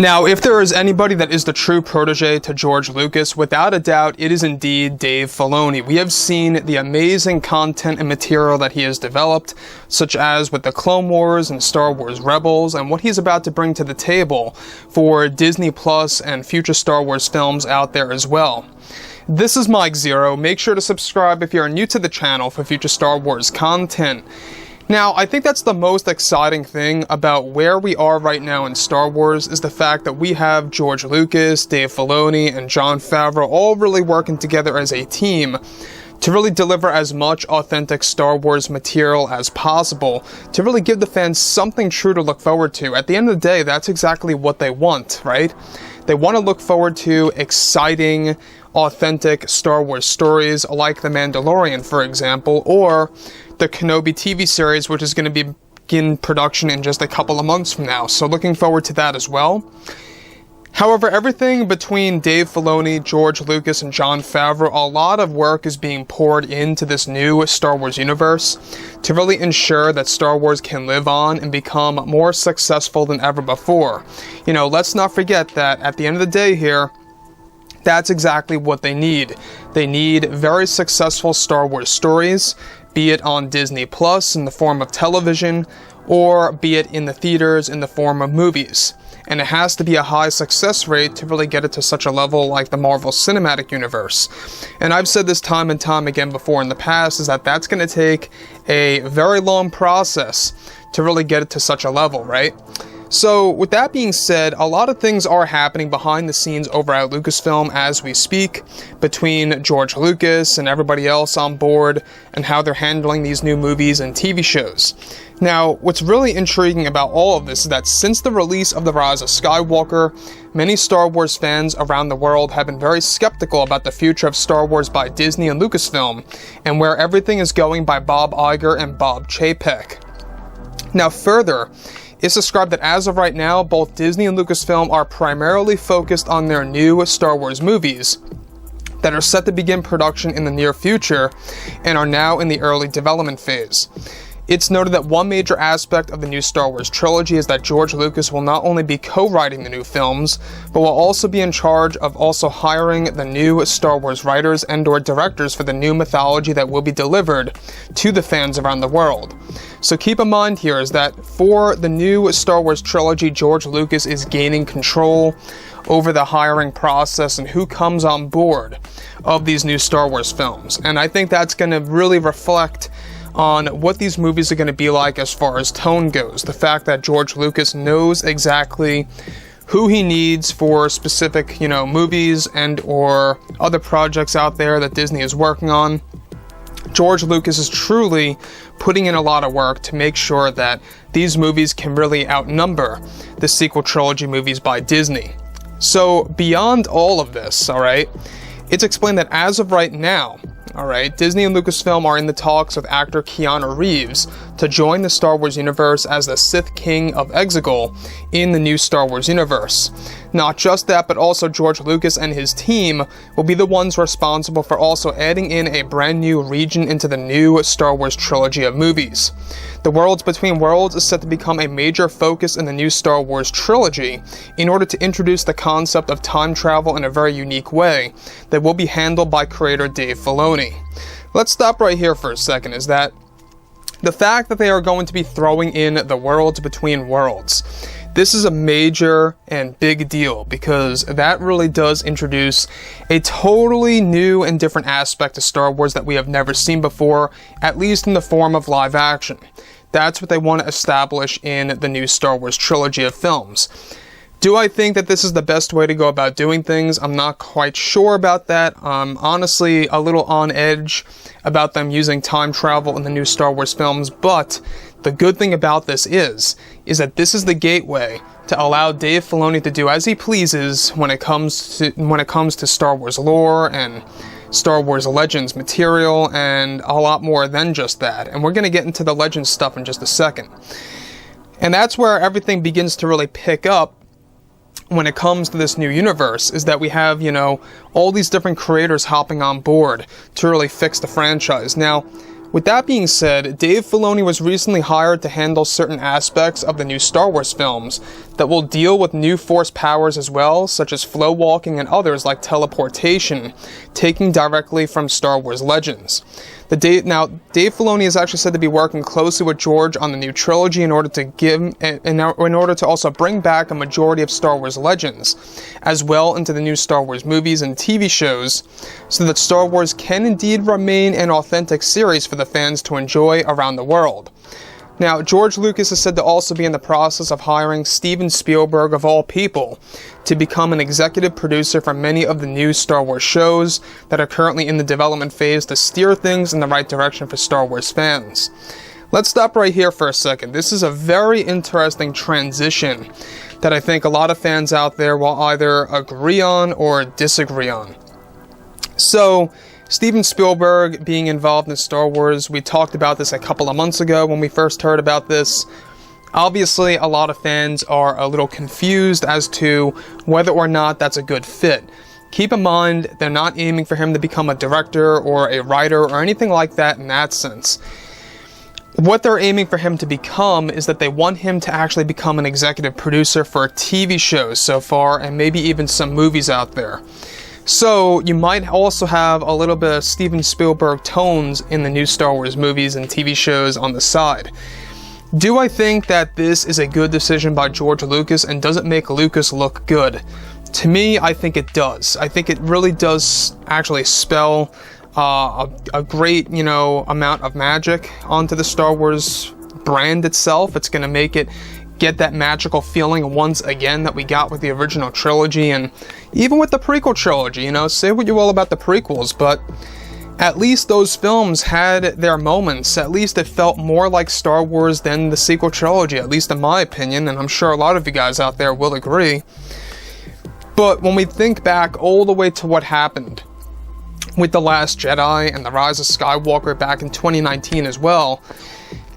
Now, if there is anybody that is the true protege to George Lucas, without a doubt, it is indeed Dave Filoni. We have seen the amazing content and material that he has developed, such as with the Clone Wars and Star Wars Rebels, and what he's about to bring to the table for Disney Plus and future Star Wars films out there as well. This is Mike Zero. Make sure to subscribe if you are new to the channel for future Star Wars content. Now, I think that's the most exciting thing about where we are right now in Star Wars is the fact that we have George Lucas, Dave Filoni, and Jon Favreau all really working together as a team to really deliver as much authentic Star Wars material as possible, to really give the fans something true to look forward to. At the end of the day, that's exactly what they want, right? They want to look forward to exciting, authentic Star Wars stories like The Mandalorian, for example, or the Kenobi TV series, which is going to begin production in just a couple of months from now. So looking forward to that as well. However, everything between Dave Filoni, George Lucas, and Jon Favreau, a lot of work is being poured into this new Star Wars universe to really ensure that Star Wars can live on and become more successful than ever before. You know, let's not forget that at the end of the day here, that's exactly what they need. They need very successful Star Wars stories, be it on Disney Plus in the form of television, or be it in the theaters in the form of movies. And it has to be a high success rate to really get it to such a level like the Marvel Cinematic Universe. And I've said this time and time again before in the past, is that that's going to take a very long process to really get it to such a level, right? So, with that being said, a lot of things are happening behind the scenes over at Lucasfilm as we speak, between George Lucas and everybody else on board, and how they're handling these new movies and TV shows. Now, what's really intriguing about all of this is that since the release of The Rise of Skywalker, many Star Wars fans around the world have been very skeptical about the future of Star Wars by Disney and Lucasfilm, and where everything is going by Bob Iger and Bob Chapek. Now, further, it's described that as of right now, both Disney and Lucasfilm are primarily focused on their new Star Wars movies that are set to begin production in the near future and are now in the early development phase. It's noted that one major aspect of the new Star Wars trilogy is that George Lucas will not only be co-writing the new films, but will also be in charge of also hiring the new Star Wars writers and/or directors for the new mythology that will be delivered to the fans around the world. So keep in mind here is that for the new Star Wars trilogy, George Lucas is gaining control over the hiring process and who comes on board of these new Star Wars films. And I think that's going to really reflect on what these movies are going to be like as far as tone goes. The fact that George Lucas knows exactly who he needs for specific, movies and or other projects out there that Disney is working on. George Lucas is truly putting in a lot of work to make sure that these movies can really outnumber the sequel trilogy movies by Disney. So beyond all of this, alright, it's explained that as of right now, alright, Disney and Lucasfilm are in the talks with actor Keanu Reeves to join the Star Wars universe as the Sith King of Exegol in the new Star Wars universe. Not just that, but also George Lucas and his team will be the ones responsible for also adding in a brand new region into the new Star Wars trilogy of movies. The Worlds Between Worlds is set to become a major focus in the new Star Wars trilogy in order to introduce the concept of time travel in a very unique way that will be handled by creator Dave Filoni. Let's stop right here for a second, is that the fact that they are going to be throwing in the Worlds Between Worlds. This is a major and big deal because that really does introduce a totally new and different aspect of Star Wars that we have never seen before, at least in the form of live action. That's what they want to establish in the new Star Wars trilogy of films. Do I think that this is the best way to go about doing things? I'm not quite sure about that. I'm honestly a little on edge about them using time travel in the new Star Wars films, but the good thing about this is that this is the gateway to allow Dave Filoni to do as he pleases when it comes to Star Wars lore and Star Wars Legends material and a lot more than just that. And we're going to get into the Legends stuff in just a second. And that's where everything begins to really pick up when it comes to this new universe, is that we have, all these different creators hopping on board to really fix the franchise. Now, with that being said, Dave Filoni was recently hired to handle certain aspects of the new Star Wars films that will deal with new Force powers as well, such as flow walking and others like teleportation, taking directly from Star Wars Legends. Now, Dave Filoni is actually said to be working closely with George on the new trilogy in order to also bring back a majority of Star Wars Legends, as well into the new Star Wars movies and TV shows, so that Star Wars can indeed remain an authentic series for the fans to enjoy around the world. Now, George Lucas is said to also be in the process of hiring Steven Spielberg, of all people, to become an executive producer for many of the new Star Wars shows that are currently in the development phase to steer things in the right direction for Star Wars fans. Let's stop right here for a second. This is a very interesting transition that I think a lot of fans out there will either agree on or disagree on. So, Steven Spielberg being involved in Star Wars, we talked about this a couple of months ago when we first heard about this. Obviously, a lot of fans are a little confused as to whether or not that's a good fit. Keep in mind, they're not aiming for him to become a director or a writer or anything like that in that sense. What they're aiming for him to become is that they want him to actually become an executive producer for TV shows so far, and maybe even some movies out there. So, you might also have a little bit of Steven Spielberg tones in the new Star Wars movies and TV shows on the side. Do I think that this is a good decision by George Lucas, and does it make Lucas look good? To me, I think it does. I think it really does actually spell a great, amount of magic onto the Star Wars brand itself. It's going to make it get that magical feeling once again that we got with the original trilogy, and even with the prequel trilogy. Say what you will about the prequels, but at least those films had their moments. At least it felt more like Star Wars than the sequel trilogy, at least in my opinion, and I'm sure a lot of you guys out there will agree. But when we think back all the way to what happened with The Last Jedi and The Rise of Skywalker back in 2019 as well,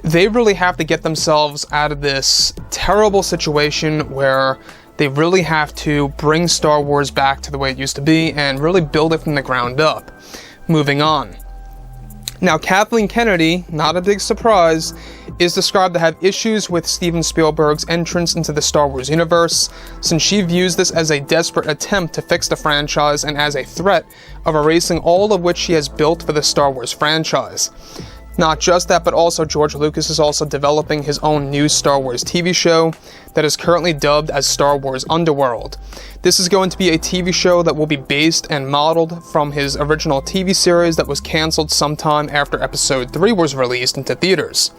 they really have to get themselves out of this terrible situation where they really have to bring Star Wars back to the way it used to be and really build it from the ground up. Moving on. Now, Kathleen Kennedy, not a big surprise, is described to have issues with Steven Spielberg's entrance into the Star Wars universe, since she views this as a desperate attempt to fix the franchise and as a threat of erasing all of which she has built for the Star Wars franchise. Not just that, but also George Lucas is also developing his own new Star Wars TV show that is currently dubbed as Star Wars Underworld. This is going to be a TV show that will be based and modeled from his original TV series that was canceled sometime after Episode 3 was released into theaters.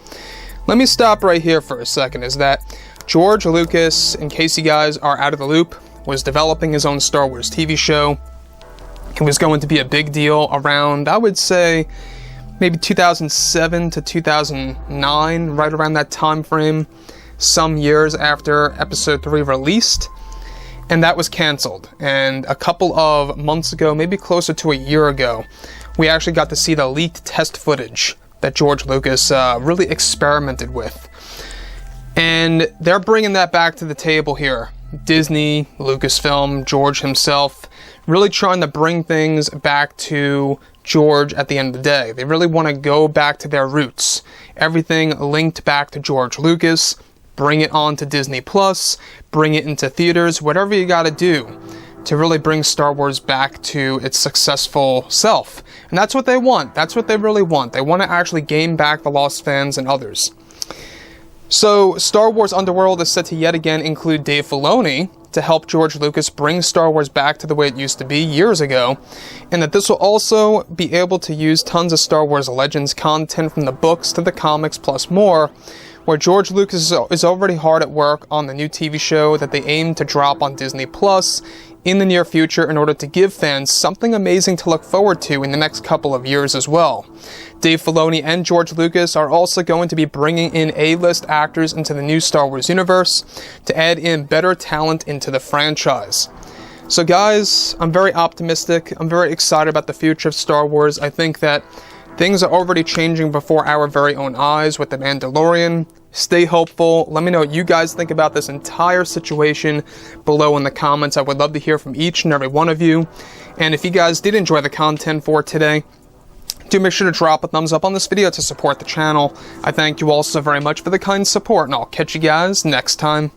Let me stop right here for a second, is that George Lucas, in case you guys are out of the loop, was developing his own Star Wars TV show. It was going to be a big deal around, I would say, maybe 2007 to 2009, right around that time frame, some years after Episode 3 released, and that was canceled. And a couple of months ago, maybe closer to a year ago, we actually got to see the leaked test footage that George Lucas really experimented with. And they're bringing that back to the table here. Disney, Lucasfilm, George himself, really trying to bring things back to George at the end of the day. They really want to go back to their roots. Everything linked back to George Lucas, bring it on to Disney Plus, bring it into theaters, whatever you gotta do to really bring Star Wars back to its successful self. And that's what they want. That's what they really want. They want to actually gain back the lost fans and others. So, Star Wars Underworld is set to yet again include Dave Filoni to help George Lucas bring Star Wars back to the way it used to be years ago, and that this will also be able to use tons of Star Wars Legends content from the books to the comics plus more, where George Lucas is already hard at work on the new TV show that they aim to drop on Disney Plus in the near future in order to give fans something amazing to look forward to in the next couple of years as well. Dave Filoni and George Lucas are also going to be bringing in A-list actors into the new Star Wars universe to add in better talent into the franchise. So guys, I'm very optimistic. I'm very excited about the future of Star Wars. I think that things are already changing before our very own eyes with The Mandalorian. Stay hopeful. Let me know what you guys think about this entire situation below in the comments. I would love to hear from each and every one of you. And if you guys did enjoy the content for today, do make sure to drop a thumbs up on this video to support the channel. I thank you all so very much for the kind support, and I'll catch you guys next time.